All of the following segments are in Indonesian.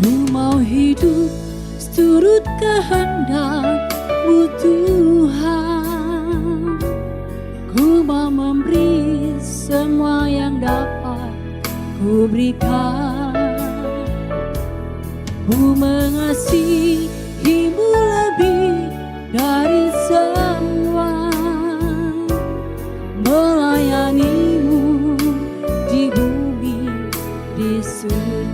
Ku mau hidup seturut kehendak-Mu Tuhan. Ku mau memberi semua yang dapat Ku berikan. Ku mengasihi-Mu lebih dari semua, melayani-Mu di bumi, di surga.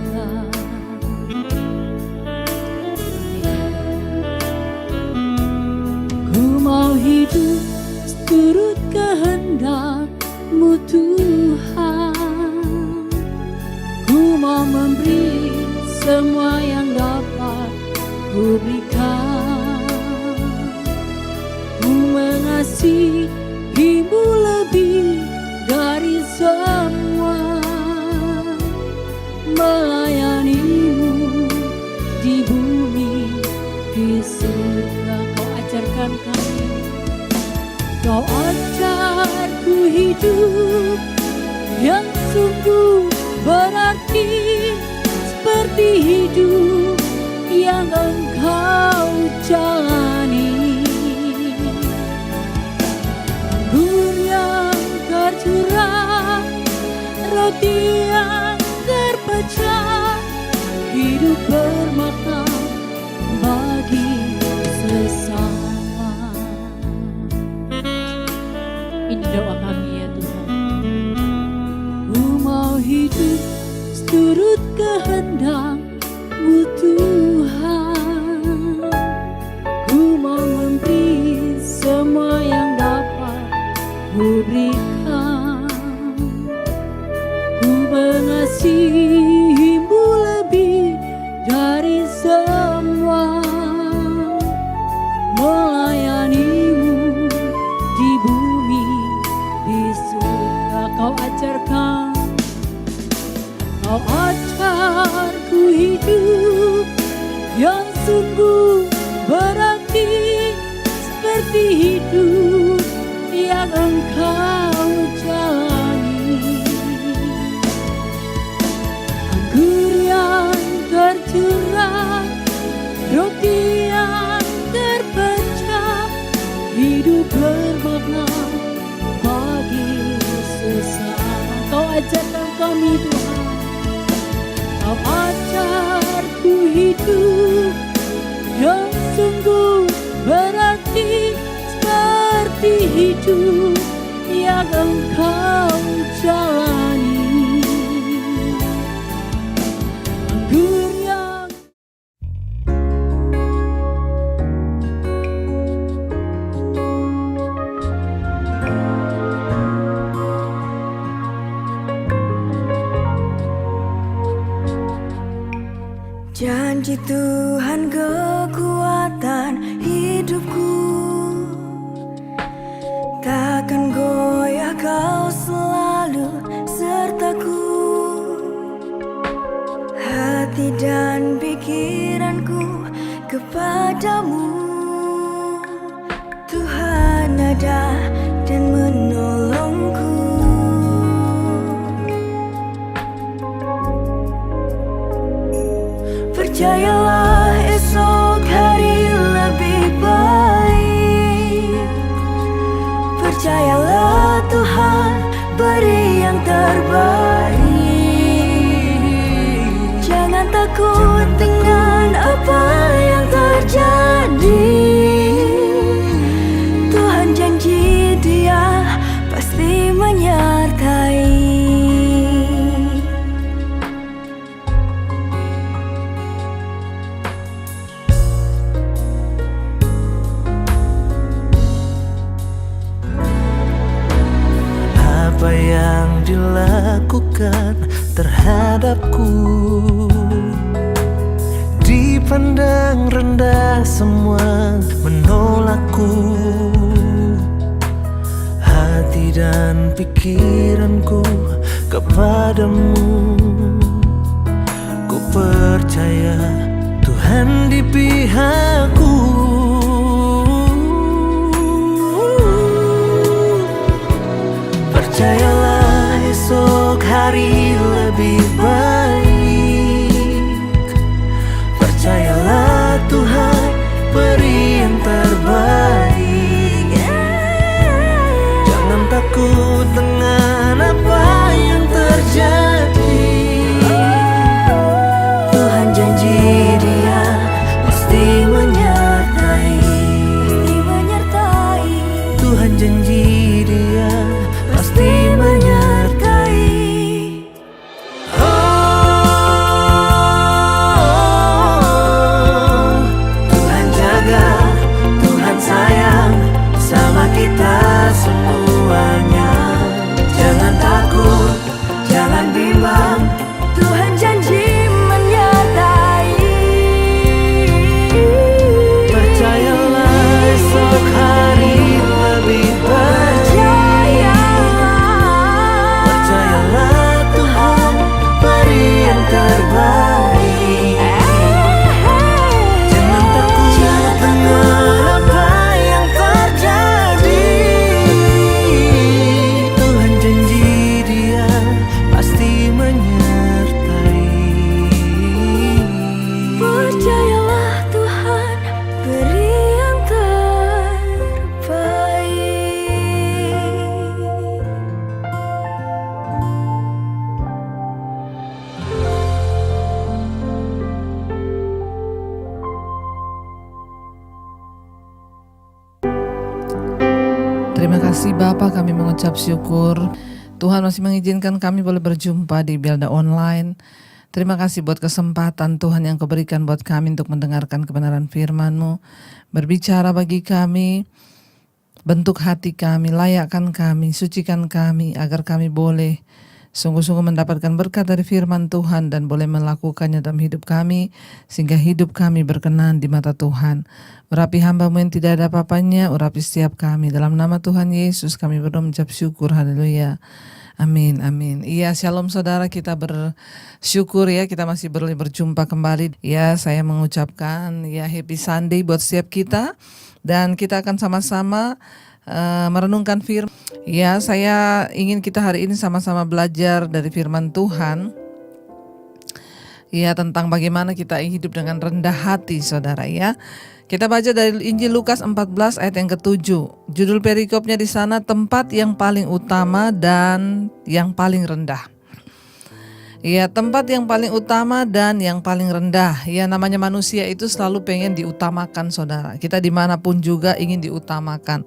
Ku mau hidup seturut kehendak-Mu Tuhan. Ku mau memberi semua yang dapat Ku berikan. Ku mengasihi-Mu lebih dari semua, melayani-Mu di bumi, di surga. Kau ajarkan kami, Kau ajarku hidup yang sungguh berarti, seperti hidup yang Engkau jalani. Anggur yang tercurah, roti yang terpecah, hidup bermakna bagi sesama. Ini doa kami ya Tuhan. Ku mau hidup seturut kehendak-Mu Tuhan. Ku mau memberi semua yang dapat Ku berikan. Ku mengasihi-Mu lebih dari semua, melayani-Mu di bumi, di surga. Kau ajarkan, Kau ajarku hidup yang sungguh berarti, seperti hidup yang Engkau jalani. Anggur yang tercurah, roti yang terpecah, hidup bermakna bagi sesama. Kau ajarkan kami Tuhan, Kau ajarku hidup yang sungguh berarti, seperti hidup yang Engkau jalani. Anggur yang janji Tuhan kekuatan hidupku, takkan goyah, Kau selalu sertaku. Hati dan pikiranku kepadamu, Tuhan ada dan menolongku. Percayalah esok hari lebih baik. Percayalah Tuhan beri yang terbaik. Jangan takut dengan apa yang terjadi. Tuhan janji Dia pasti menyertai. Apa yang dilakukan terhadapku dipandang rendah, semua menolakku. Hati dan pikiranku kepadamu, ku percaya Tuhan di pihakku. Percayalah esok hari lebih baik. Terima kasih Bapa, kami mengucap syukur Tuhan masih mengizinkan kami boleh berjumpa di Belda Online. Terima kasih buat kesempatan Tuhan yang Kau berikan buat kami untuk mendengarkan kebenaran firman-Mu, berbicara bagi kami, bentuk hati kami, layakkan kami, sucikan kami agar kami boleh sungguh-sungguh mendapatkan berkat dari firman Tuhan dan boleh melakukannya dalam hidup kami, sehingga hidup kami berkenan di mata Tuhan. Urapi hamba-Mu yang tidak ada apa-apanya, urapi setiap kami. Dalam nama Tuhan Yesus kami berdoa mengucap syukur, haleluya. Amin, amin. Iya, shalom saudara, kita bersyukur ya, kita masih boleh berjumpa kembali. Ya, saya mengucapkan ya happy Sunday buat setiap kita. Dan kita akan sama-sama merenungkan firman. Ya, saya ingin kita hari ini sama-sama belajar dari firman Tuhan. Ya, tentang bagaimana kita hidup dengan rendah hati, saudara ya. Kita baca dari Injil Lukas 14 ayat yang ke-7. Judul perikopnya di sana, tempat yang paling utama dan yang paling rendah. Ya, tempat yang paling utama dan yang paling rendah. Ya, namanya manusia itu selalu pengen diutamakan, saudara. Kita dimanapun juga ingin diutamakan.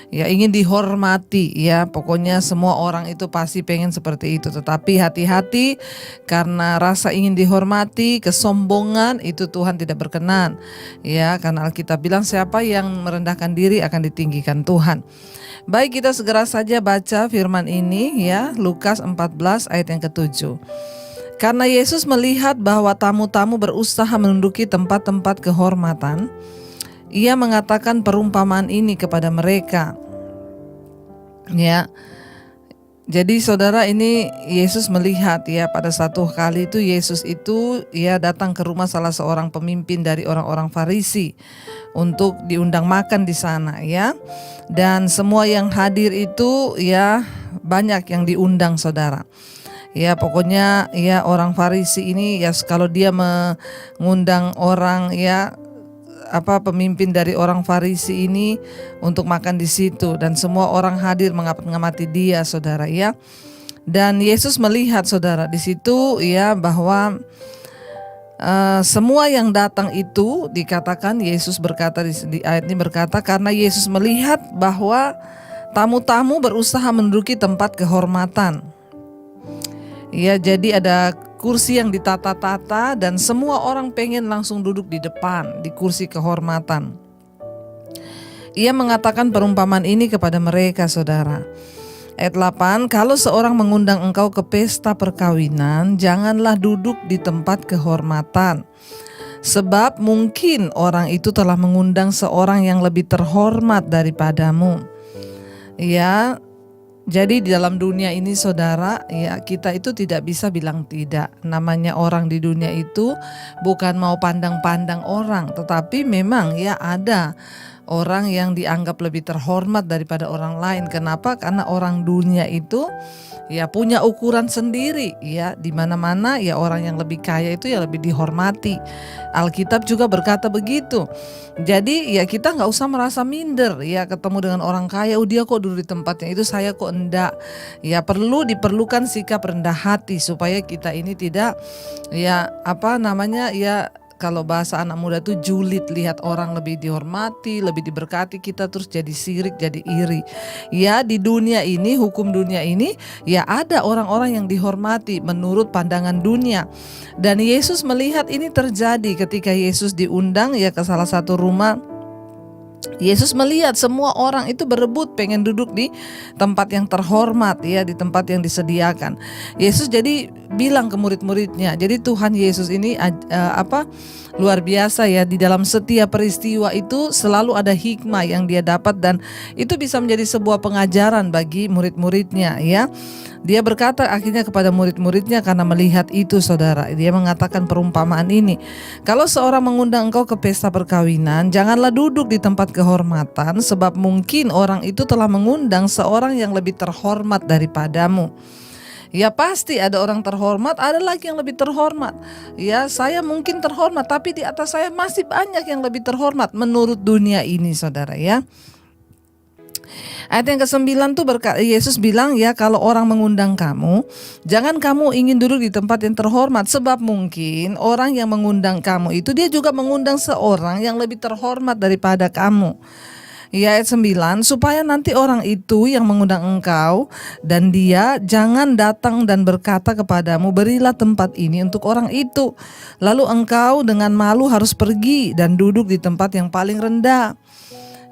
Ya, ingin dihormati, ya pokoknya semua orang itu pasti pengen seperti itu. Tetapi hati-hati, karena rasa ingin dihormati, kesombongan itu Tuhan tidak berkenan. Ya, karena Alkitab bilang siapa yang merendahkan diri akan ditinggikan Tuhan. Baik, kita segera saja baca firman ini ya, Lukas 14 ayat yang ke-7. Karena Yesus melihat bahwa tamu-tamu berusaha menduduki tempat-tempat kehormatan, Ia mengatakan perumpamaan ini kepada mereka. Ya. Jadi saudara, ini Yesus melihat ya, pada satu kali itu Yesus itu ya datang ke rumah salah seorang pemimpin dari orang-orang Farisi untuk diundang makan di sana ya. Dan semua yang hadir itu ya banyak yang diundang, saudara. Ya, pokoknya ya orang Farisi ini ya kalau dia mengundang orang ya pemimpin dari orang Farisi ini untuk makan di situ, dan semua orang hadir mengamati dia, saudara ya. Dan Yesus melihat, saudara, di situ ya bahwa semua yang datang itu dikatakan Yesus berkata di ayat ini berkata, karena Yesus melihat bahwa tamu-tamu berusaha menduduki tempat kehormatan. Ya, jadi ada kursi yang ditata-tata dan semua orang pengen langsung duduk di depan, di kursi kehormatan. Ia mengatakan perumpamaan ini kepada mereka, saudara. Ayat 8, kalau seorang mengundang engkau ke pesta perkawinan, janganlah duduk di tempat kehormatan. Sebab mungkin orang itu telah mengundang seorang yang lebih terhormat daripadamu. Ya, jadi di dalam dunia ini, saudara, ya kita itu tidak bisa bilang tidak. Namanya orang di dunia itu bukan mau pandang-pandang orang, tetapi memang ya ada orang yang dianggap lebih terhormat daripada orang lain. Kenapa? Karena orang dunia itu ya punya ukuran sendiri ya, di mana-mana ya orang yang lebih kaya itu ya lebih dihormati. Alkitab juga berkata begitu. Jadi ya kita nggak usah merasa minder ya ketemu dengan orang kaya, dia kok duduk di tempatnya itu, saya kok enggak. Ya diperlukan sikap rendah hati supaya kita ini tidak ya kalau bahasa anak muda tuh julid, lihat orang lebih dihormati, lebih diberkati, kita terus jadi sirik, jadi iri. Ya, di dunia ini, hukum dunia ini, ya ada orang-orang yang dihormati menurut pandangan dunia. Dan Yesus melihat ini terjadi ketika Yesus diundang ya ke salah satu rumah. Yesus melihat semua orang itu berebut pengen duduk di tempat yang terhormat ya, di tempat yang disediakan. Yesus jadi bilang ke murid-muridnya. Jadi Tuhan Yesus ini luar biasa ya, di dalam setiap peristiwa itu selalu ada hikmah yang dia dapat, dan itu bisa menjadi sebuah pengajaran bagi murid-muridnya ya. Dia berkata akhirnya kepada murid-muridnya karena melihat itu, saudara. Dia mengatakan perumpamaan ini. Kalau seorang mengundang engkau ke pesta perkawinan, janganlah duduk di tempat kehormatan, sebab mungkin orang itu telah mengundang seorang yang lebih terhormat daripadamu. Ya pasti ada orang terhormat, ada lagi yang lebih terhormat. Ya saya mungkin terhormat, tapi di atas saya masih banyak yang lebih terhormat menurut dunia ini, saudara ya. Ayat yang ke-9 tuh Yesus bilang ya, kalau orang mengundang kamu, jangan kamu ingin duduk di tempat yang terhormat, sebab mungkin orang yang mengundang kamu itu dia juga mengundang seorang yang lebih terhormat daripada kamu. Ya, ayat 9, supaya nanti orang itu yang mengundang engkau dan dia jangan datang dan berkata kepadamu, berilah tempat ini untuk orang itu. Lalu engkau dengan malu harus pergi dan duduk di tempat yang paling rendah.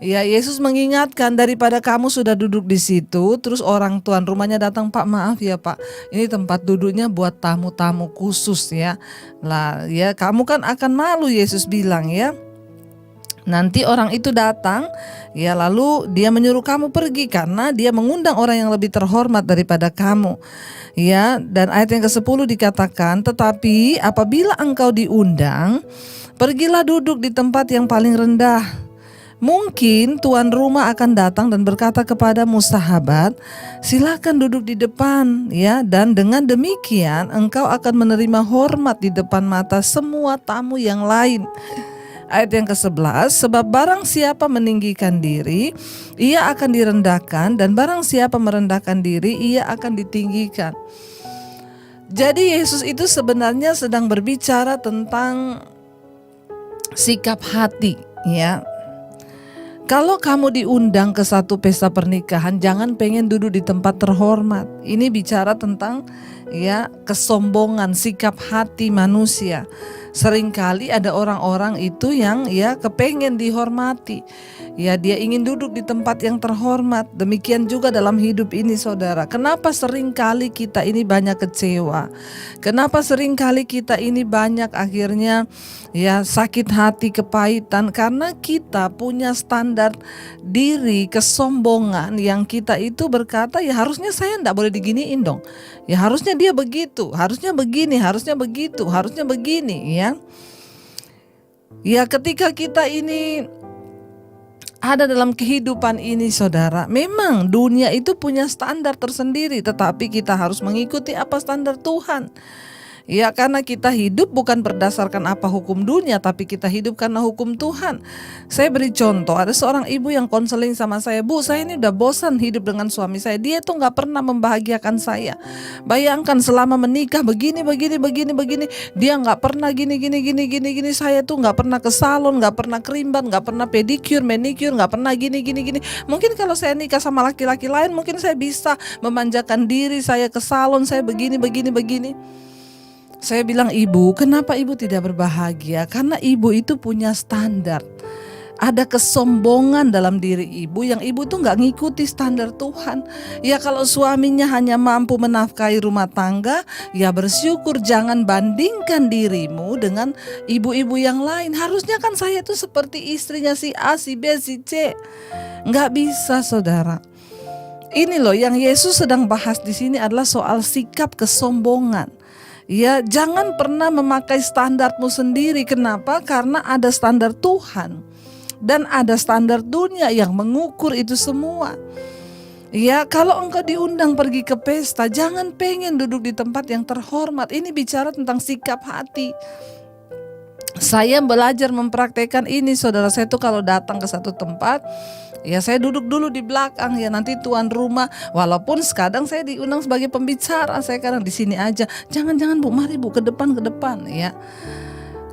Ya, Yesus mengingatkan, daripada kamu sudah duduk di situ, terus orang tuan rumahnya datang, Pak maaf ya Pak, ini tempat duduknya buat tamu-tamu khusus ya. Lah ya, kamu kan akan malu, Yesus bilang ya. Nanti orang itu datang, ya lalu dia menyuruh kamu pergi karena dia mengundang orang yang lebih terhormat daripada kamu. Ya, dan ayat yang ke-10 dikatakan, tetapi apabila engkau diundang, pergilah duduk di tempat yang paling rendah. Mungkin tuan rumah akan datang dan berkata kepadamu, sahabat, silakan duduk di depan ya, dan dengan demikian engkau akan menerima hormat di depan mata semua tamu yang lain. Ayat yang ke-11, sebab barang siapa meninggikan diri, ia akan direndahkan, dan barang siapa merendahkan diri, ia akan ditinggikan. Jadi Yesus itu sebenarnya sedang berbicara tentang sikap hati ya. Kalau kamu diundang ke satu pesta pernikahan, jangan pengen duduk di tempat terhormat. Ini bicara tentang ya kesombongan, sikap hati manusia. Seringkali ada orang-orang itu yang ya kepengen dihormati. Ya, dia ingin duduk di tempat yang terhormat. Demikian juga dalam hidup ini, saudara. Kenapa seringkali kita ini banyak kecewa? Kenapa seringkali kita ini banyak akhirnya ya sakit hati, kepahitan? Karena kita punya standar diri, kesombongan yang kita itu berkata, ya harusnya saya enggak boleh diginiin dong. Ya harusnya dia begitu, harusnya begini, harusnya begitu, harusnya begini ya. Ya, ketika kita ini ada dalam kehidupan ini, saudara, memang dunia itu punya standar tersendiri, tetapi kita harus mengikuti apa standar Tuhan. Ya, karena kita hidup bukan berdasarkan apa hukum dunia, tapi kita hidup karena hukum Tuhan. Saya beri contoh, ada seorang ibu yang konseling sama saya, Bu, saya ini udah bosan hidup dengan suami saya, dia tuh gak pernah membahagiakan saya. Bayangkan selama menikah begini, dia gak pernah gini, saya tuh gak pernah ke salon, gak pernah kerimban, gak pernah pedicure, manicure, gak pernah gini. Mungkin kalau saya nikah sama laki-laki lain, mungkin saya bisa memanjakan diri, saya ke salon, saya begini. Saya bilang, ibu, kenapa ibu tidak berbahagia? Karena ibu itu punya standar. Ada kesombongan dalam diri ibu yang ibu tuh gak ngikuti standar Tuhan. Ya kalau suaminya hanya mampu menafkahi rumah tangga, ya bersyukur, jangan bandingkan dirimu dengan ibu-ibu yang lain. Harusnya kan saya tuh seperti istrinya si A, si B, si C. Gak bisa, saudara. Ini loh yang Yesus sedang bahas di sini adalah soal sikap kesombongan. Ya, jangan pernah memakai standarmu sendiri. Kenapa? Karena ada standar Tuhan dan ada standar dunia yang mengukur itu semua. Ya, kalau engkau diundang pergi ke pesta, jangan pengen duduk di tempat yang terhormat. Ini bicara tentang sikap hati. Saya belajar mempraktekkan ini, saudara. Saya tuh kalau datang ke satu tempat, ya saya duduk dulu di belakang, ya nanti tuan rumah, walaupun kadang saya diundang sebagai pembicara, saya kadang di sini aja. Jangan Bu, mari Bu ke depan ya.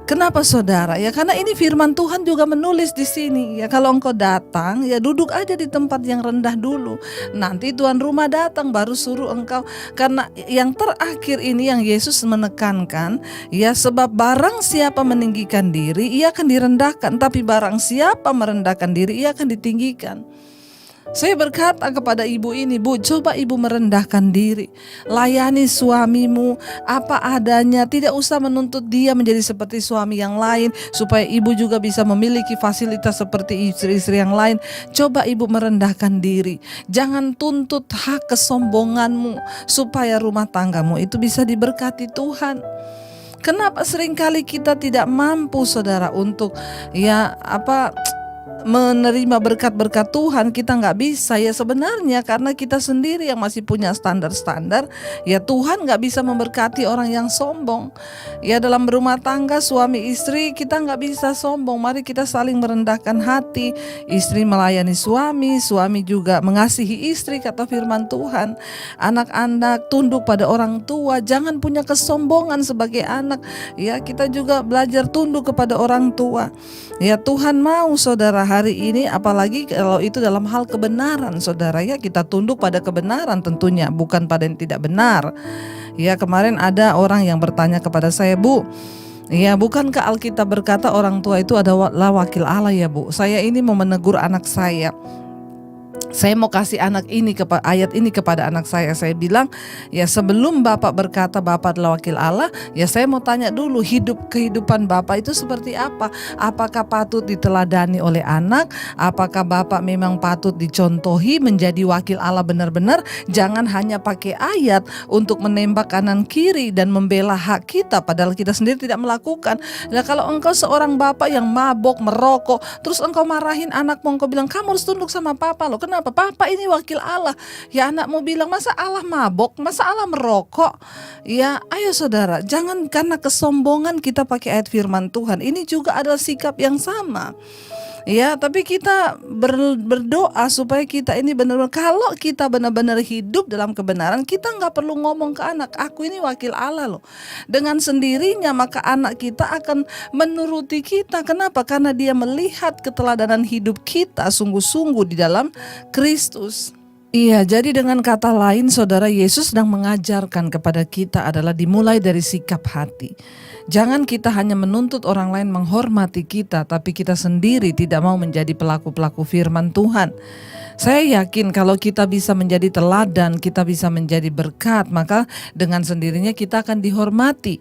Kenapa, saudara? Ya karena ini firman Tuhan juga menulis di sini. Ya kalau engkau datang, ya duduk aja di tempat yang rendah dulu. Nanti tuan rumah datang baru suruh engkau. Karena yang terakhir ini yang Yesus menekankan, ya sebab barang siapa meninggikan diri, ia akan direndahkan. Tapi barang siapa merendahkan diri, ia akan ditinggikan. Saya berkata kepada ibu ini, Bu, coba ibu merendahkan diri. Layani suamimu apa adanya. Tidak usah menuntut dia menjadi seperti suami yang lain, supaya ibu juga bisa memiliki fasilitas seperti istri-istri yang lain. Coba ibu merendahkan diri. Jangan tuntut hak kesombonganmu, supaya rumah tanggamu itu bisa diberkati Tuhan. Kenapa seringkali kita tidak mampu, saudara, untuk menerima berkat-berkat Tuhan? Kita gak bisa, ya sebenarnya karena kita sendiri yang masih punya standar-standar. Ya Tuhan gak bisa memberkati orang yang sombong. Ya dalam berumah tangga suami istri, kita gak bisa sombong. Mari kita saling merendahkan hati. Istri melayani suami, suami juga mengasihi istri, kata firman Tuhan. Anak-anak tunduk pada orang tua, jangan punya kesombongan sebagai anak. Ya kita juga belajar tunduk kepada orang tua. Ya Tuhan mau, saudara, hari ini, apalagi kalau itu dalam hal kebenaran, saudara ya, kita tunduk pada kebenaran tentunya, bukan pada yang tidak benar. Ya, kemarin ada orang yang bertanya kepada saya, Bu, ya, bukankah Alkitab berkata orang tua itu adalah wakil Allah ya, Bu? Saya ini mau menegur anak saya. Saya mau kasih ayat ini kepada anak saya. Saya bilang, ya sebelum Bapak berkata Bapak adalah wakil Allah, ya saya mau tanya dulu, kehidupan Bapak itu seperti apa? Apakah patut diteladani oleh anak? Apakah Bapak memang patut dicontohi menjadi wakil Allah benar-benar? Jangan hanya pakai ayat untuk menembak kanan kiri dan membela hak kita, padahal kita sendiri tidak melakukan. Nah, kalau engkau seorang bapak yang mabok, merokok, terus engkau marahin anakmu, engkau bilang kamu harus tunduk sama papa loh. Kenapa? Papa ini wakil Allah. Ya, anakmu bilang, masa Allah mabok, masa Allah merokok? Ya, ayo saudara, jangan karena kesombongan kita pakai ayat firman Tuhan. Ini juga adalah sikap yang sama. Ya, tapi kita berdoa supaya kita ini benar-benar, kalau kita benar-benar hidup dalam kebenaran, kita nggak perlu ngomong ke anak, aku ini wakil Allah loh. Dengan sendirinya maka anak kita akan menuruti kita. Kenapa? Karena dia melihat keteladanan hidup kita sungguh-sungguh di dalam Kristus. Iya, jadi dengan kata lain, saudara, Yesus sedang mengajarkan kepada kita adalah dimulai dari sikap hati. Jangan kita hanya menuntut orang lain menghormati kita, tapi kita sendiri tidak mau menjadi pelaku-pelaku firman Tuhan. Saya yakin kalau kita bisa menjadi teladan, kita bisa menjadi berkat, maka dengan sendirinya kita akan dihormati.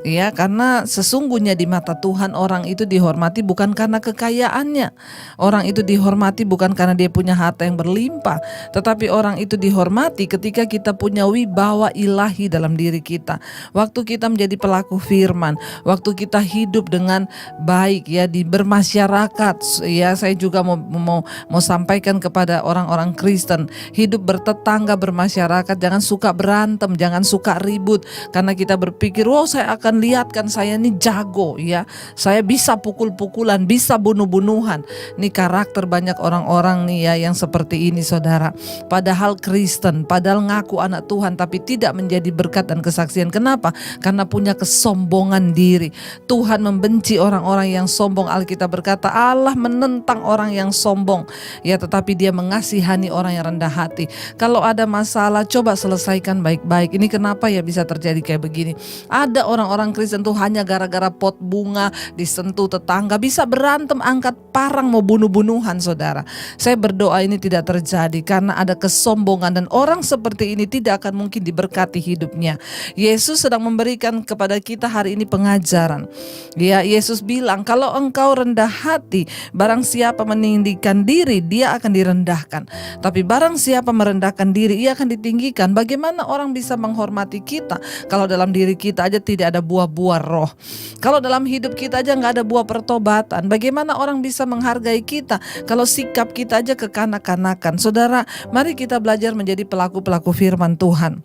Ya, karena sesungguhnya di mata Tuhan orang itu dihormati bukan karena kekayaannya. Orang itu dihormati bukan karena dia punya harta yang berlimpah, tetapi orang itu dihormati ketika kita punya wibawa ilahi dalam diri kita. Waktu kita menjadi pelaku firman, waktu kita hidup dengan baik ya di bermasyarakat. Ya, saya juga mau sampaikan kepada orang-orang Kristen, hidup bertetangga, bermasyarakat, jangan suka berantem, jangan suka ribut karena kita berpikir, wow, saya akan lihatkan saya ini jago ya, saya bisa pukul-pukulan, bisa bunuh-bunuhan. Ini karakter banyak orang-orang nih ya yang seperti ini, saudara. Padahal Kristen, padahal ngaku anak Tuhan, tapi tidak menjadi berkat dan kesaksian. Kenapa? Karena punya kesombongan diri. Tuhan membenci orang-orang yang sombong. Alkitab berkata Allah menentang orang yang sombong ya, tetapi dia mengasihani orang yang rendah hati. Kalau ada masalah, coba selesaikan baik-baik. Ini kenapa ya bisa terjadi kayak begini? Ada orang-orang Kristen tuh hanya gara-gara pot bunga disentuh tetangga bisa berantem, angkat parang mau bunuh-bunuhan, saudara. Saya berdoa ini tidak terjadi karena ada kesombongan, dan orang seperti ini tidak akan mungkin diberkati hidupnya. Yesus sedang memberikan kepada kita hari ini pengajaran. Ya, Yesus bilang kalau engkau rendah hati, barang siapa meninggikan diri, dia akan direndahkan. Tapi barang siapa merendahkan diri, ia akan ditinggikan. Bagaimana orang bisa menghormati kita kalau dalam diri kita aja tidak ada buah-buah roh? Kalau dalam hidup kita aja nggak ada buah pertobatan, bagaimana orang bisa menghargai kita kalau sikap kita aja kekanak-kanakan? Saudara, mari kita belajar menjadi pelaku-pelaku firman Tuhan.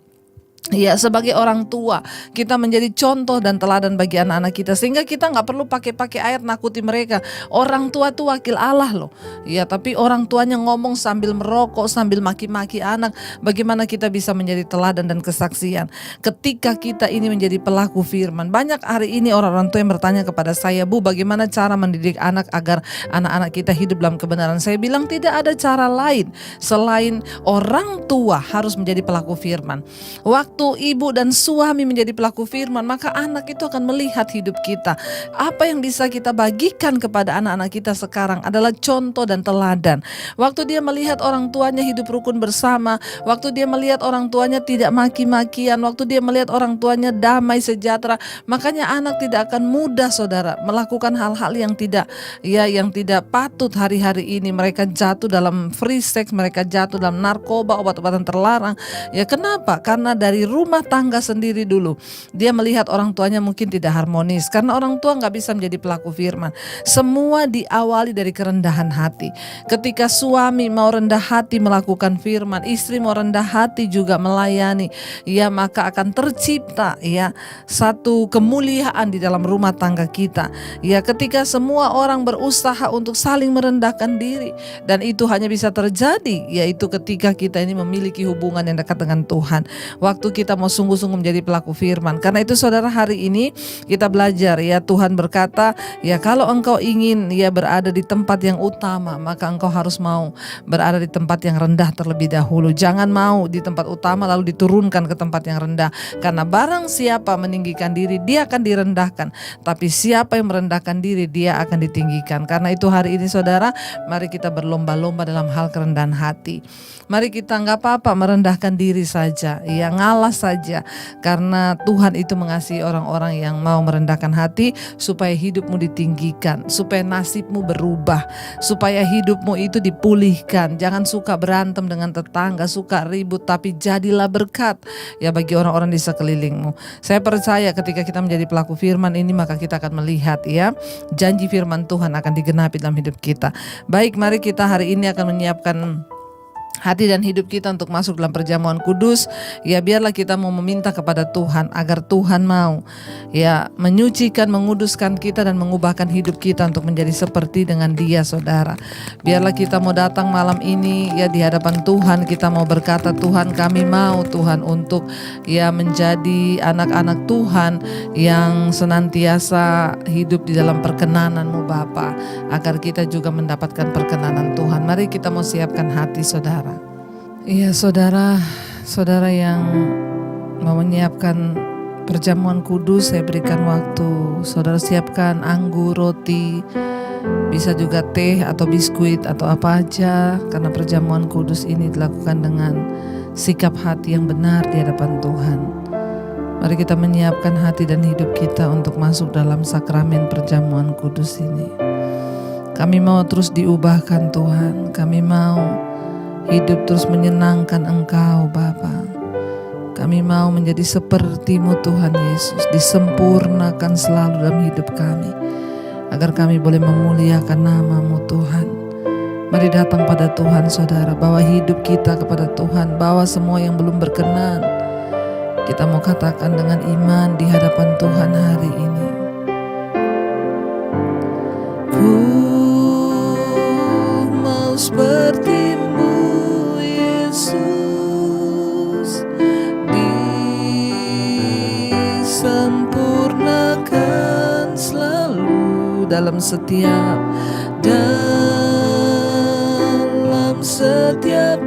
Ya, sebagai orang tua kita menjadi contoh dan teladan bagi anak-anak kita, sehingga kita nggak perlu pakai ayat nakuti mereka. Orang tua itu wakil Allah loh. Ya, tapi orang tuanya ngomong sambil merokok, sambil maki-maki anak. Bagaimana kita bisa menjadi teladan dan kesaksian ketika kita ini menjadi pelaku firman? Banyak hari ini orang-orang tua yang bertanya kepada saya, Bu, bagaimana cara mendidik anak agar anak-anak kita hidup dalam kebenaran? Saya bilang tidak ada cara lain selain orang tua harus menjadi pelaku firman. Waktu ibu dan suami menjadi pelaku firman, maka anak itu akan melihat hidup kita. Apa yang bisa kita bagikan kepada anak-anak kita sekarang adalah contoh dan teladan. Waktu dia melihat orang tuanya hidup rukun bersama, waktu dia melihat orang tuanya tidak maki-makian, waktu dia melihat orang tuanya damai sejahtera, makanya anak tidak akan mudah, saudara, melakukan hal-hal yang tidak patut. Hari-hari ini mereka jatuh dalam free sex, mereka jatuh dalam narkoba, obat-obatan terlarang. Ya, kenapa? Karena dari rumah tangga sendiri dulu dia melihat orang tuanya mungkin tidak harmonis, karena orang tua nggak bisa menjadi pelaku firman. Semua diawali dari kerendahan hati. Ketika suami mau rendah hati melakukan firman, istri mau rendah hati juga melayani, ya maka akan tercipta ya satu kemuliaan di dalam rumah tangga kita. Ya, ketika semua orang berusaha untuk saling merendahkan diri, dan itu hanya bisa terjadi yaitu ketika kita ini memiliki hubungan yang dekat dengan Tuhan. Waktu kita mau sungguh-sungguh menjadi pelaku firman. Karena itu saudara, hari ini kita belajar ya, Tuhan berkata ya, kalau engkau ingin ya berada di tempat yang utama, maka engkau harus mau berada di tempat yang rendah terlebih dahulu. Jangan mau di tempat utama lalu diturunkan ke tempat yang rendah. Karena barang siapa meninggikan diri, dia akan direndahkan. Tapi siapa yang merendahkan diri, dia akan ditinggikan. Karena itu hari ini saudara, mari kita berlomba-lomba dalam hal kerendahan hati. Mari kita nggak apa-apa merendahkan diri saja, ya ngalah saja. Karena Tuhan itu mengasihi orang-orang yang mau merendahkan hati, supaya hidupmu ditinggikan, supaya nasibmu berubah, supaya hidupmu itu dipulihkan. Jangan suka berantem dengan tetangga, suka ribut, tapi jadilah berkat ya bagi orang-orang di sekelilingmu. Saya percaya ketika kita menjadi pelaku firman ini, maka kita akan melihat ya janji firman Tuhan akan digenapi dalam hidup kita. Baik, mari kita hari ini akan menyiapkan hati dan hidup kita untuk masuk dalam perjamuan kudus. Ya, biarlah kita mau meminta kepada Tuhan agar Tuhan mau ya menyucikan, menguduskan kita dan mengubahkan hidup kita untuk menjadi seperti dengan Dia, saudara. Biarlah kita mau datang malam ini ya di hadapan Tuhan, kita mau berkata, Tuhan, kami mau Tuhan untuk ya menjadi anak-anak Tuhan yang senantiasa hidup di dalam perkenanan-Mu Bapa, agar kita juga mendapatkan perkenanan Tuhan. Mari kita mau siapkan hati, saudara. Iya, saudara yang mau menyiapkan perjamuan kudus, saya berikan waktu. Saudara siapkan anggur, roti, bisa juga teh atau biskuit atau apa aja. Karena perjamuan kudus ini dilakukan dengan sikap hati yang benar di hadapan Tuhan. Mari kita menyiapkan hati dan hidup kita untuk masuk dalam sakramen perjamuan kudus ini. Kami mau terus diubahkan Tuhan. Kami mau hidup terus menyenangkan Engkau Bapa. Kami mau menjadi seperti-Mu Tuhan Yesus, disempurnakan selalu dalam hidup kami, agar kami boleh memuliakan nama-Mu Tuhan. Mari datang pada Tuhan, saudara, bawa hidup kita kepada Tuhan, bawa semua yang belum berkenan. Kita mau katakan dengan iman di hadapan Tuhan hari ini. Ku mau seperti-Mu Yesus, disempurnakan selalu dalam setiap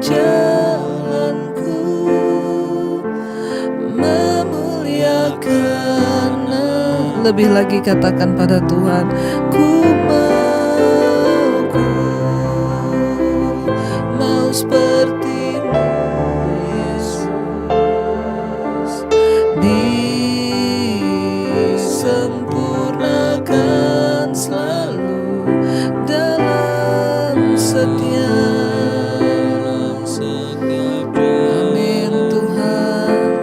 jalanku, memuliakan. Lebih lagi katakan pada Tuhan, ku mau seperti-Mu Yesus, disempurnakan selalu dalam setiap. Amin Tuhan,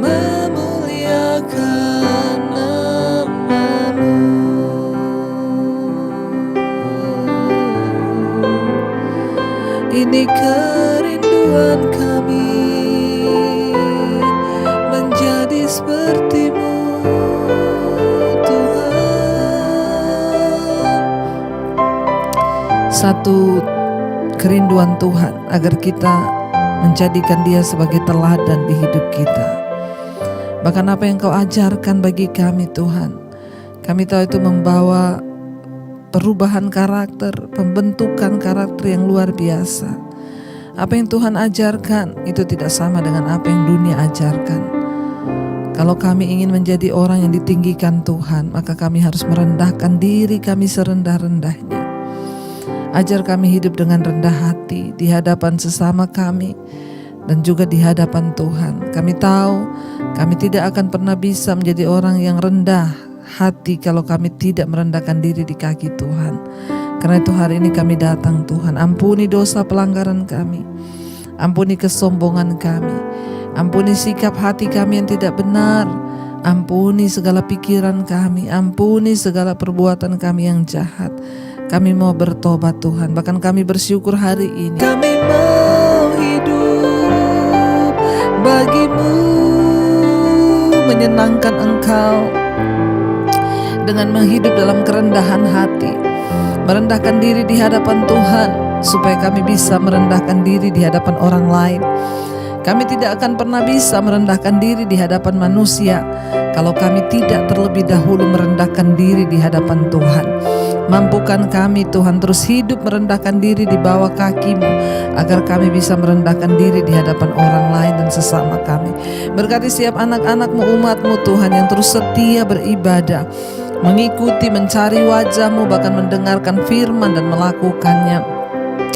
memuliakan nama-Mu. Ini kerinduan kami, menjadi seperti-Mu Tuhan. Satu kerinduan Tuhan agar kita menjadikan Dia sebagai teladan di hidup kita. Bahkan apa yang Kau ajarkan bagi kami Tuhan, kami tahu itu membawa perubahan karakter, pembentukan karakter yang luar biasa. Apa yang Tuhan ajarkan itu tidak sama dengan apa yang dunia ajarkan. Kalau kami ingin menjadi orang yang ditinggikan Tuhan, maka kami harus merendahkan diri kami serendah-rendahnya. Ajar kami hidup dengan rendah hati di hadapan sesama kami dan juga di hadapan Tuhan. Kami tahu kami tidak akan pernah bisa menjadi orang yang rendah hati kalau kami tidak merendahkan diri di kaki Tuhan. Karena itu hari ini kami datang Tuhan, ampuni dosa pelanggaran kami, ampuni kesombongan kami, ampuni sikap hati kami yang tidak benar, ampuni segala pikiran kami, ampuni segala perbuatan kami yang jahat. Kami mau bertobat Tuhan, bahkan kami bersyukur hari ini kami mau hidup bagi-Mu, menyenangkan Engkau dengan menghidup dalam kerendahan hati, merendahkan diri di hadapan Tuhan, supaya kami bisa merendahkan diri di hadapan orang lain. Kami tidak akan pernah bisa merendahkan diri di hadapan manusia kalau kami tidak terlebih dahulu merendahkan diri di hadapan Tuhan. Mampukan kami Tuhan terus hidup merendahkan diri di bawah kaki-Mu, agar kami bisa merendahkan diri di hadapan orang lain dan sesama kami. Berkati setiap anak-anak-Mu, umat-Mu Tuhan yang terus setia beribadah, mengikuti, mencari wajah-Mu, bahkan mendengarkan firman dan melakukannya.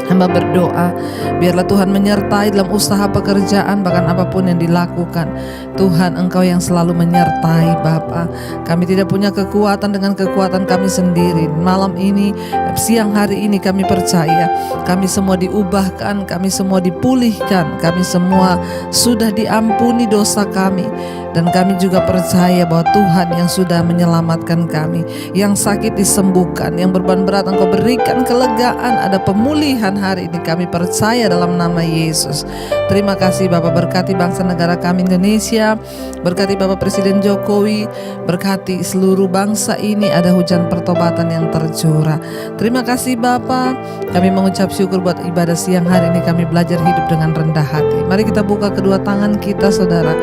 Hamba berdoa, biarlah Tuhan menyertai dalam usaha pekerjaan, bahkan apapun yang dilakukan. Tuhan, Engkau yang selalu menyertai Bapa. Kami tidak punya kekuatan dengan kekuatan kami sendiri. Malam ini, siang hari ini kami percaya, kami semua diubahkan, kami semua dipulihkan, kami semua sudah diampuni dosa kami. Dan kami juga percaya bahwa Tuhan yang sudah menyelamatkan kami, yang sakit disembuhkan, yang beban berat Engkau berikan kelegaan, ada pemulihan hari ini. Kami percaya dalam nama Yesus. Terima kasih Bapak, berkati bangsa negara kami Indonesia, berkati Bapak Presiden Jokowi, berkati seluruh bangsa ini, ada hujan pertobatan yang tercurah. Terima kasih Bapak, kami mengucap syukur buat ibadah siang hari ini. Kami belajar hidup dengan rendah hati. Mari kita buka kedua tangan kita saudara,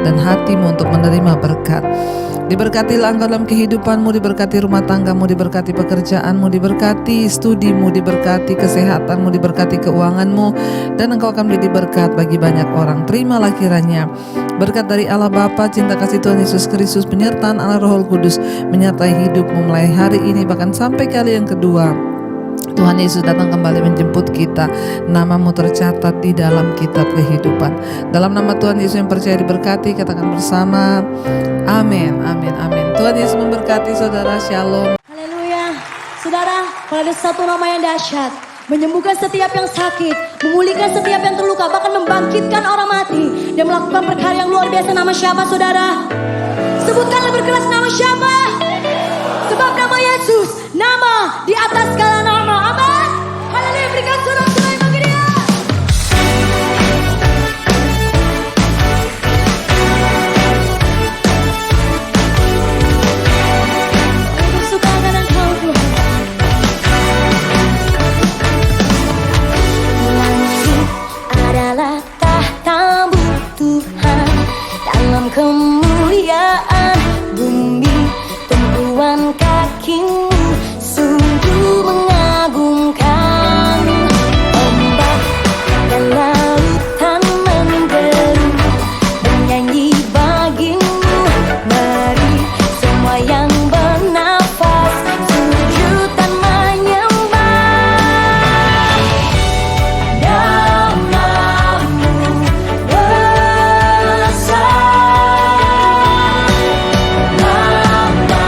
dan hatimu untuk menerima berkat. Diberkatilah engkau dalam kehidupanmu, diberkati rumah tanggamu, diberkati pekerjaanmu, diberkati studimu, diberkati kesehatanmu, diberkati keuanganmu, dan engkau akan menjadi berkat bagi banyak orang. Terimalah kiranya berkat dari Allah Bapa, cinta kasih Tuhan Yesus Kristus, penyertaan Allah Roh Kudus menyertai hidupmu mulai hari ini bahkan sampai kali yang kedua. Tuhan Yesus datang kembali menjemput kita. Namamu tercatat di dalam kitab kehidupan. Dalam nama Tuhan Yesus yang percaya diberkati, katakan bersama, amin, amin, amin. Tuhan Yesus memberkati saudara. Shalom. Haleluya. Saudara, kalau ada satu nama yang dahsyat, menyembuhkan setiap yang sakit, memulihkan setiap yang terluka, bahkan membangkitkan orang mati dan melakukan perkara yang luar biasa. Nama siapa saudara? Sebutkanlah berkeras nama siapa? Sebab nama Yesus, nama di atas segala nama. Amin. Haleluya, berikan sorak-sorai bagi Dia. Bersuka dengan Engkau Tuhan. Langit adalah tahta-Mu Tuhan, dalam kemuliaan bumi tumpuan kaki-Mu sungguh mengagumkan. Ombak dan lautan menderu bernyanyi bagi-Mu. Mari semua yang bernafas sujud dan menyembah. Nama-Mu besar, nama-Mu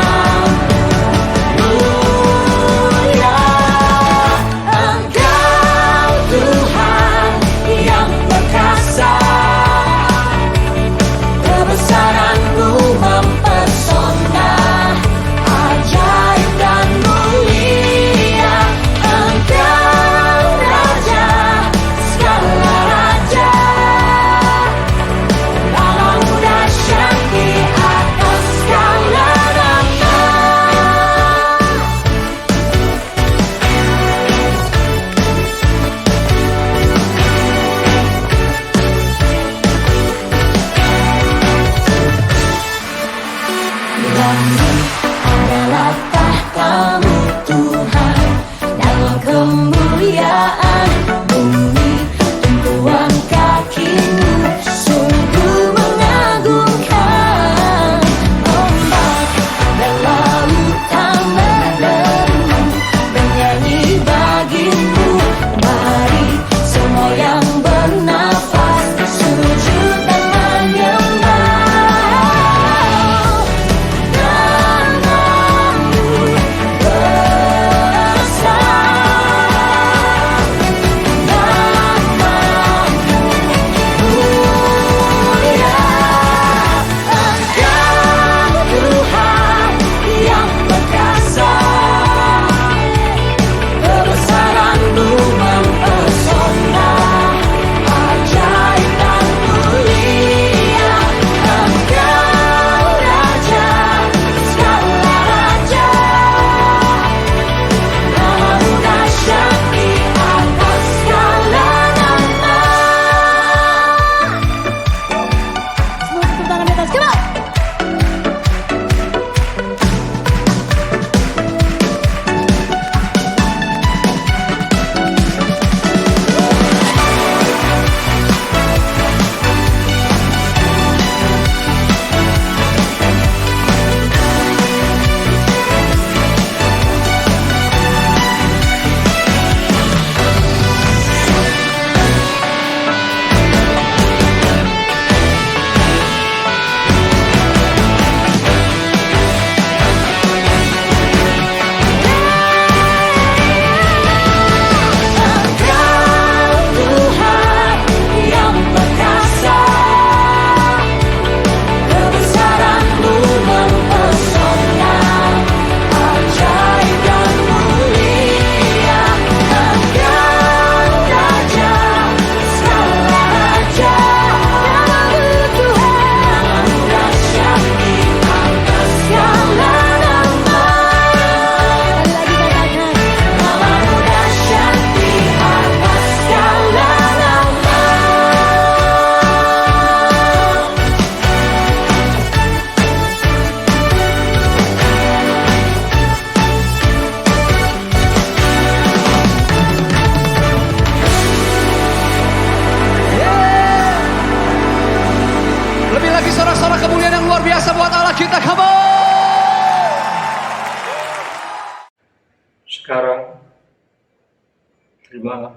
Terima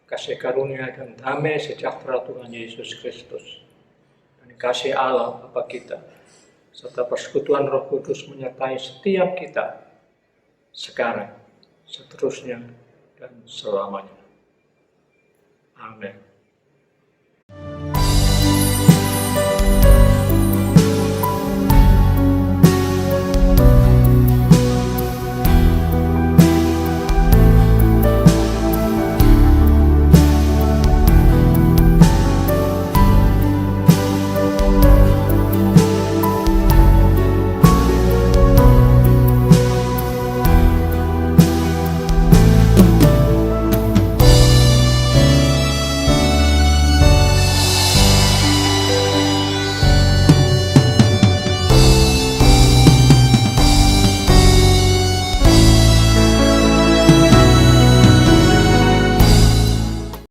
kasih karunia dan damai sejahtera Tuhan Yesus Kristus dan kasih Allah Bapa kita serta persekutuan Roh Kudus menyertai setiap kita sekarang, seterusnya, dan selamanya. Amin.